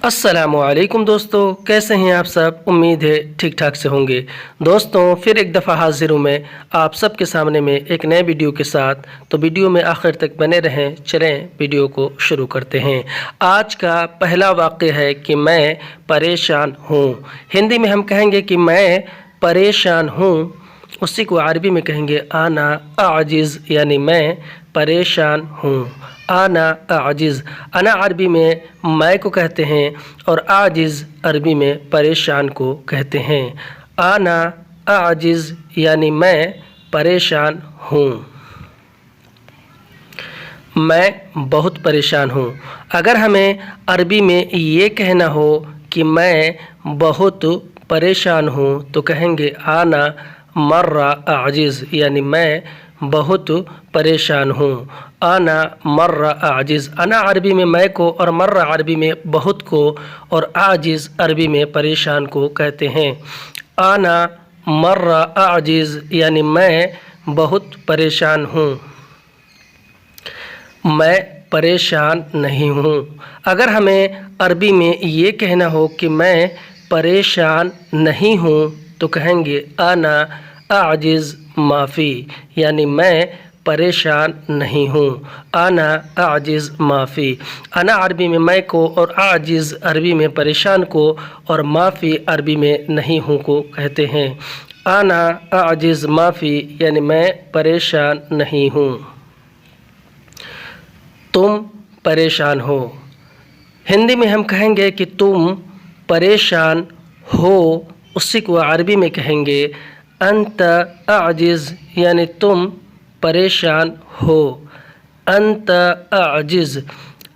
अस्सलामु अलैकुम दोस्तों, कैसे हैं आप सब। उम्मीद है ठीक ठाक से होंगे। दोस्तों फिर एक दफ़ा हाजिर हूँ मैं आप सब के सामने में एक नए वीडियो के साथ। तो वीडियो में आखिर तक बने रहें। चलें वीडियो को शुरू करते हैं। आज का पहला वाक़या है कि मैं परेशान हूँ। हिंदी में हम कहेंगे कि मैं परेशान हूँ, उसी को अरबी में कहेंगे आना आजिज़, यानी मैं परेशान हूँ। आना आजिज़, अना अरबी में मैं को कहते हैं और आजिज़ अरबी में परेशान को कहते हैं। आना आजिज़ यानी मैं परेशान हूँ। मैं बहुत परेशान हूँ। अगर हमें अरबी में ये कहना हो कि मैं बहुत परेशान हूँ तो कहेंगे आना मर्रा आजिज़, यानी मैं बहुत परेशान हूँ। आना मर्रा आजिज़, अना अरबी में मैं को और मर्रा अरबी में बहुत को और आजिज़ अरबी में परेशान को कहते हैं। आना मर्रा आजिज़ यानी मैं बहुत परेशान हूँ। मैं परेशान नहीं हूँ। अगर हमें अरबी में ये कहना हो कि मैं परेशान नहीं हूँ तो कहेंगे आना आजिज़ माफ़ी, यानी मैं परेशान नहीं हूँ। आना आजिज़ माफ़ी, अना अरबी में मैं को और आजिज़ अरबी में परेशान को और माफ़ी अरबी में नहीं हूँ को कहते हैं। आना आजिज़ माफ़ी यानी मैं परेशान नहीं हूँ। तुम परेशान हो। हिंदी में हम कहेंगे कि तुम परेशान हो, उसी को अरबी में कहेंगे अंत आजिज़, यानी तुम परेशान हो। अंत आजिज़,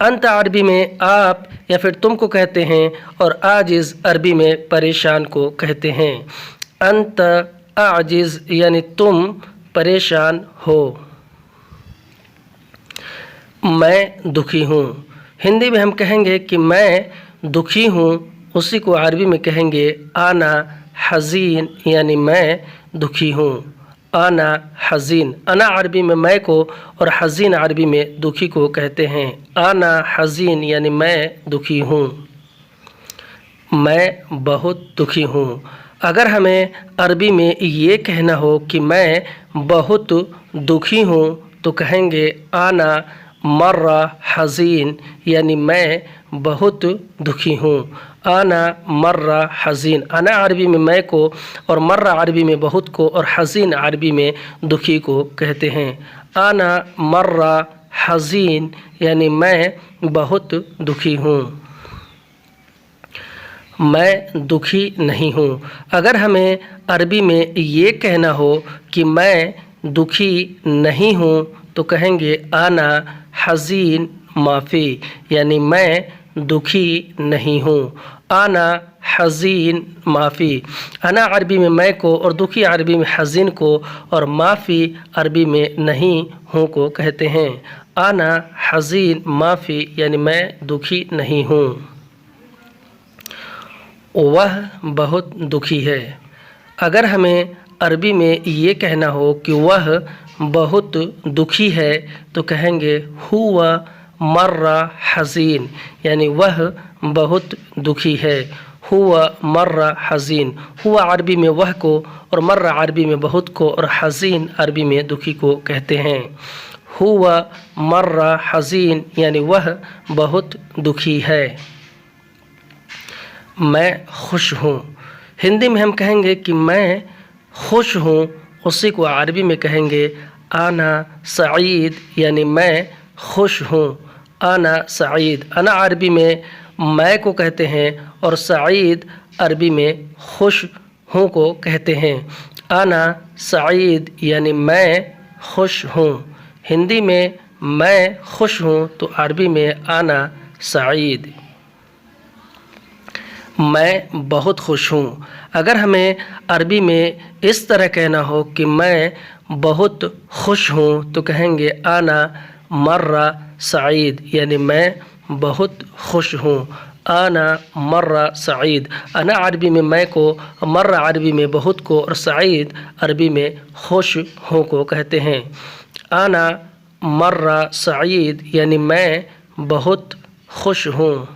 अंत अरबी में आप या फिर तुम को कहते हैं और आजिज़ अरबी में परेशान को कहते हैं। अंत आजिज़ यानी तुम परेशान हो। मैं दुखी हूँ। हिंदी में हम कहेंगे कि मैं दुखी हूँ, उसी को अरबी में कहेंगे आना हज़ीन, यानी मैं दुखी हूँ। आना हज़ीन, अना अरबी में मैं को और हज़ीन अरबी में दुखी को कहते हैं। आना हज़ीन यानी मैं दुखी हूँ। मैं बहुत दुखी हूँ। अगर हमें अरबी में ये कहना हो कि मैं बहुत दुखी हूँ तो कहेंगे आना मर्रा हज़ीन, यानी मैं बहुत दुखी हूँ। आना मर्रा हज़ीन, अना अरबी में मैं को और मर्रा अरबी में बहुत को और हज़ीन अरबी में दुखी को कहते हैं। आना मर्रा हज़ीन यानी मैं बहुत दुखी हूँ। मैं दुखी नहीं हूँ। अगर हमें अरबी में ये कहना हो कि मैं दुखी नहीं हूँ तो कहेंगे आना हज़ीन माफ़ी, यानी मैं दुखी नहीं हूँ। आना हज़ीन माफ़ी, अना अरबी में मैं को और दुखी अरबी में हज़ीन को और माफ़ी अरबी में नहीं हूँ को कहते हैं। आना हज़ीन माफ़ी यानी मैं दुखी नहीं हूँ। वह बहुत दुखी है। अगर हमें अरबी में ये कहना हो कि वह बहुत दुखी है तो कहेंगे हुआ मर्रा हज़ीन, यानी वह बहुत दुखी है। हुआ मर्रा हज़ीन, हुआ अरबी में वह को और मर्रा अरबी में बहुत को और हज़ीन अरबी में दुखी को कहते हैं। हुआ मर्रा हज़ीन यानी वह बहुत दुखी है। मैं खुश हूँ। हिंदी में हम कहेंगे कि मैं खुश हूँ, उसी को अरबी में कहेंगे आना सईद, यानी मैं खुश हूँ। आना सईद, अना अरबी में मैं को कहते हैं और सईद अरबी में खुश हूँ को कहते हैं। आना सईद यानी मैं खुश हूँ। हिंदी में मैं खुश हूँ तो अरबी में आना सईद। मैं बहुत खुश हूँ। अगर हमें अरबी में इस तरह कहना हो कि मैं बहुत खुश हूँ तो कहेंगे आना मर्रा सईद, यानी मैं बहुत खुश हूँ। आना मर्रा सईद, अना अरबी में मैं को, मर्रा अरबी में बहुत को और सईद अरबी में खुश हूँ को कहते हैं। आना मर्रा सईद यानी मैं बहुत खुश हूँ।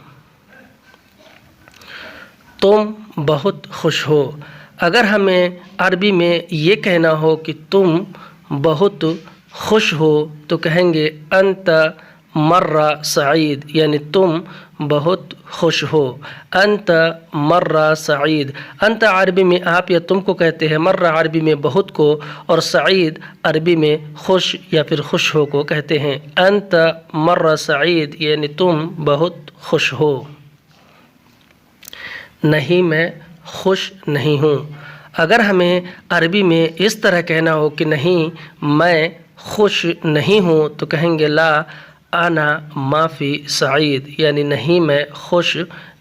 तुम बहुत खुश हो। अगर हमें अरबी में ये कहना हो कि तुम बहुत खुश हो तो कहेंगे अंत मर्रा सईद, यानी तुम बहुत खुश हो। अंत मर्रा सईद। अंत अरबी में आप या तुम को कहते हैं, मर्रा अरबी में बहुत को, और सईद अरबी में खुश या फिर खुश हो को कहते हैं। अंत मर्रा सईद यानी तुम बहुत खुश हो। नहीं, मैं खुश नहीं हूँ। अगर हमें अरबी में इस तरह कहना हो कि नहीं मैं खुश नहीं हूँ तो कहेंगे ला आना माफ़ी सईद, यानी नहीं मैं खुश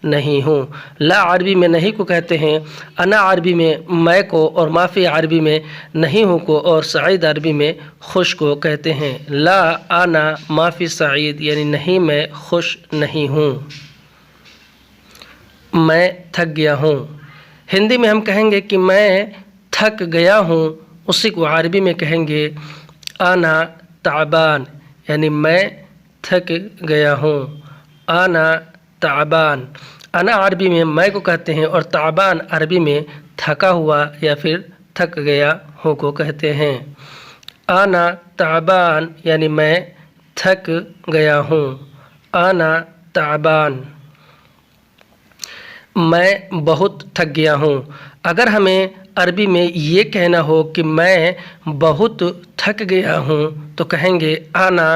नहीं हूँ। ला अरबी में नहीं को कहते हैं, अना अरबी में मैं को, और माफ़ी अरबी में नहीं हूँ को, और सईद अरबी में खुश को कहते हैं। ला आना माफ़ी सईद यानी नहीं मैं खुश नहीं हूँ। मैं थक गया हूँ। हिंदी में हम कहेंगे कि मैं थक गया हूँ, उसी को अरबी में कहेंगे आना ताबान, यानी मैं थक गया हूँ। आना ताबान। आना अरबी में मैं को कहते हैं, और ताबान अरबी में थका हुआ या फिर थक गया हो को कहते हैं। आना ताबान यानी मैं थक गया हूँ। आना ताबान। मैं बहुत थक गया हूँ। अगर हमें अरबी में ये कहना हो कि मैं बहुत थक गया हूँ तो कहेंगे आना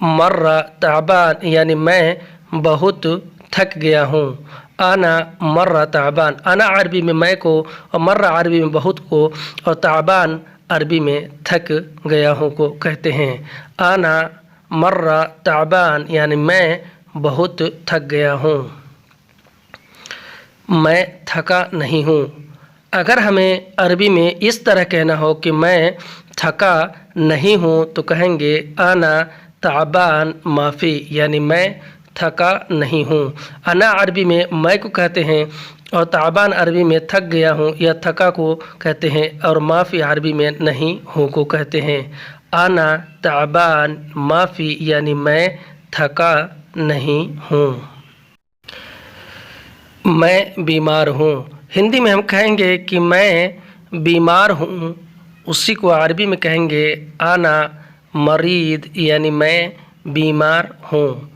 मर्रा ताबान, यानी मैं बहुत थक गया हूँ। आना मर्रा ताबान। आना अरबी में मैं को, और मर्रा अरबी में बहुत को, और ताबान अरबी में थक गया हूँ को कहते हैं। आना मर्रा ताबान यानी मैं बहुत थक गया हूँ। मैं थका नहीं हूँ। अगर हमें अरबी में इस तरह कहना हो कि मैं थका नहीं हूँ तो कहेंगे आना ताबान माफ़ी, यानी मैं थका नहीं हूँ। अना अरबी में मैं को कहते हैं, और ताबान अरबी में थक गया हूँ या थका को कहते हैं, और माफ़ी अरबी में नहीं हूँ को कहते हैं। आना ताबान माफ़ी यानी मैं थका नहीं हूँ। मैं बीमार हूँ। हिंदी में हम कहेंगे कि मैं बीमार हूँ, उसी को अरबी में कहेंगे आना मरीद, यानी मैं बीमार हूँ।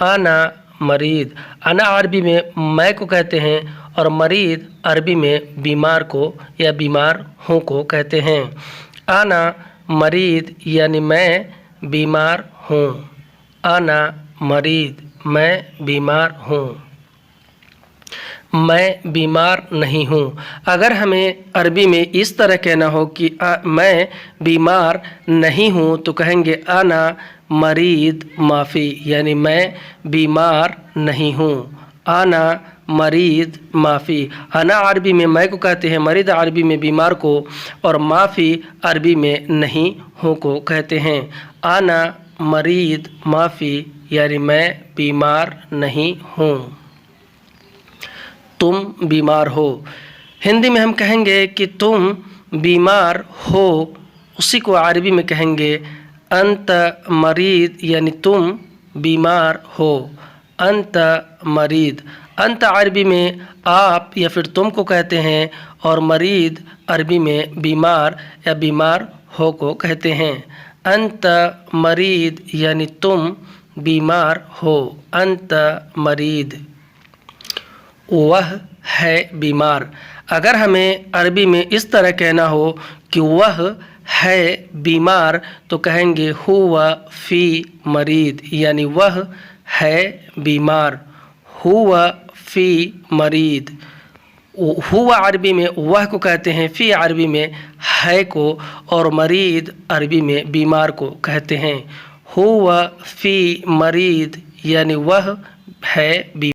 आना मरीद। आना अरबी में मैं को कहते हैं, और मरीद अरबी में बीमार को या बीमार हूँ को कहते हैं। आना मरीद यानी मैं बीमार हूँ। आना मरीद, मैं बीमार हूँ। मैं बीमार नहीं हूँ। अगर हमें अरबी में इस तरह कहना हो कि मैं बीमार नहीं हूँ तो कहेंगे आना मरीद माफ़ी, यानी मैं बीमार नहीं हूँ। आना मरीद माफ़ी। आना अरबी में मैं को कहते हैं, मरीद अरबी में बीमार को, और माफ़ी अरबी में नहीं हूँ को कहते हैं। आना मरीद माफ़ी यानी मैं बीमार नहीं हूँ। तुम बीमार हो। हिंदी में हम कहेंगे कि तुम बीमार हो, उसी को अरबी में कहेंगे अंत मरीद, यानी तुम बीमार हो। अंत मरीद। अंत अरबी में आप या फिर तुम को कहते हैं, और मरीद अरबी में बीमार या बीमार हो को कहते हैं। अंत मरीद यानी तुम बीमार हो। अंत मरीद। वह है बीमार। अगर हमें अरबी में इस तरह कहना हो कि वह है बीमार तो कहेंगे हुवा फ़ी मरीद, यानी वह है बीमार। हुवा फ़ी मरीद। हुवा अरबी में वह को कहते हैं, फ़ी अरबी में है को, और मरीद अरबी में बीमार को कहते हैं। हुवा फ़ी मरीद यानी वह है बीमार।